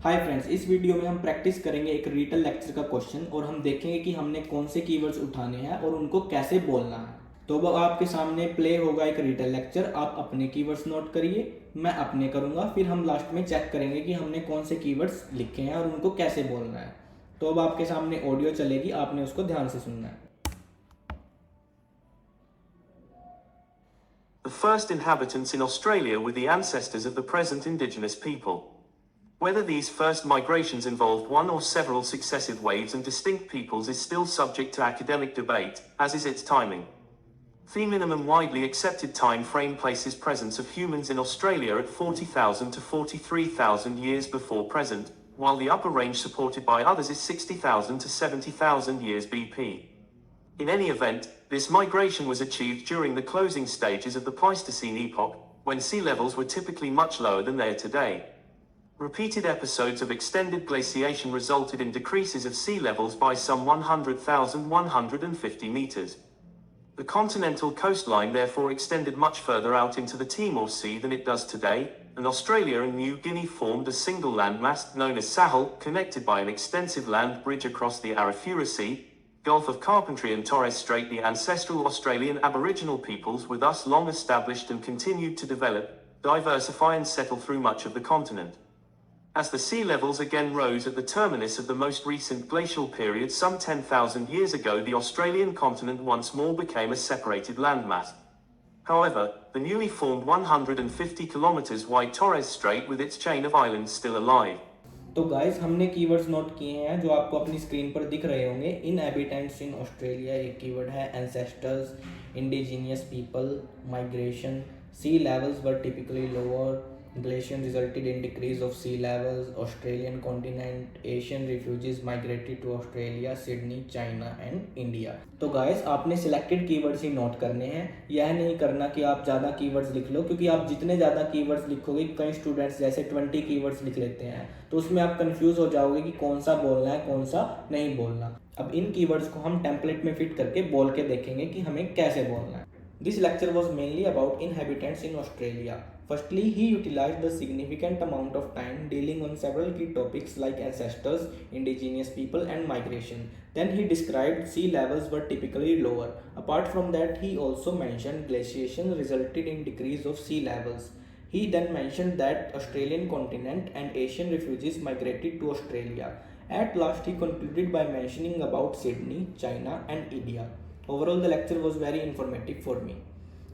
Hi friends, इस video में हम प्रैक्टिस करेंगे एक रीटल लेक्चर का क्वेश्चन और हम देखेंगे कि हमने कौन से कीवर्ड्स उठाने हैं और उनको कैसे बोलना है। तो अब आपके सामने प्ले होगा एक रीटल लेक्चर, आप अपने कीवर्ड्स नोट करिए, मैं अपने करूंगा, फिर हम लास्ट में चेक करेंगे कि हमने कौन से कीवर्ड्स लिखे हैं और उनको कैसे बोलना है। तो अब आपके सामने ऑडियो चलेगी, आपने उसको ध्यान से सुनना है। The first inhabitants in Australia were the ancestors of the present indigenous people. Whether these first migrations involved one or several successive waves and distinct peoples is still subject to academic debate, as is its timing. The minimum widely accepted time frame places presence of humans in Australia at 40,000 to 43,000 years before present, while the upper range supported by others is 60,000 to 70,000 years BP. In any event, this migration was achieved during the closing stages of the Pleistocene epoch, when sea levels were typically much lower than they are today. Repeated episodes of extended glaciation resulted in decreases of sea levels by some 100,150 meters. The continental coastline therefore extended much further out into the Timor Sea than it does today, and Australia and New Guinea formed a single landmass known as Sahel, connected by an extensive land bridge across the Arafura Sea, Gulf of Carpentry and Torres Strait. The ancestral Australian Aboriginal peoples were thus long established and continued to develop, diversify and settle through much of the continent. As the sea levels again rose at the terminus of the most recent glacial period some 10,000 years ago, the Australian continent once more became a separated landmass. However, the newly formed 150 kilometers wide Torres Strait with its chain of islands still alive. तो guys, हमने keywords note किए हैं जो आपको अपनी screen पर दिख रहे होंगे। इनहैबिटेंट्स इन ऑस्ट्रेलिया एक कीवर्ड है, ancestors, indigenous people, migration, sea levels were typically lower, glacier resulted in decrease of sea levels, Australian continent, Asian refugees migrated to Australia, Sydney, China and India. तो guys, आपने selected keywords ही note करने हैं। यह नहीं करना कि आप ज़्यादा कीवर्ड्स लिख लो, क्योंकि आप जितने ज़्यादा कीवर्ड्स लिखोगे, कई स्टूडेंट्स जैसे 20 कीवर्ड्स लिख लेते हैं, तो उसमें आप कंफ्यूज हो जाओगे कि कौन सा बोलना है, कौन सा नहीं बोलना। अब इन कीवर्ड्स को हम टेम्पलेट में फिट करके बोल के देखेंगे कि हमें कैसे बोलना है। This lecture was mainly about inhabitants in Australia. Firstly, he utilized the significant amount of time dealing on several key topics like ancestors, indigenous people and migration. Then he described sea levels were typically lower. Apart from that, he also mentioned glaciation resulted in decrease of sea levels. He then mentioned that Australian continent and Asian refugees migrated to Australia. At last, he concluded by mentioning about Sydney, China and India. Overall the lecture was very informative for me.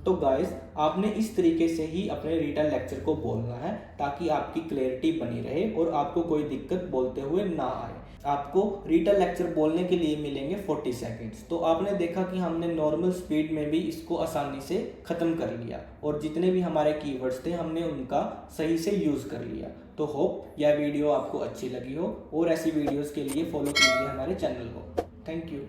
तो guys, आपने इस तरीके से ही अपने return lecture को बोलना है ताकि आपकी क्लैरिटी बनी रहे और आपको कोई दिक्कत बोलते हुए ना आए। आपको रीटन लेक्चर बोलने के लिए मिलेंगे 40 सेकंड्स। तो आपने देखा कि हमने नॉर्मल स्पीड में भी इसको आसानी से ख़त्म कर लिया और जितने भी हमारे कीवर्ड्स थे हमने उनका सही से यूज़ कर लिया। तो होप यह वीडियो आपको अच्छी लगी हो और ऐसी वीडियोज़ के लिए फॉलो कीजिए हमारे चैनल को। Thank you.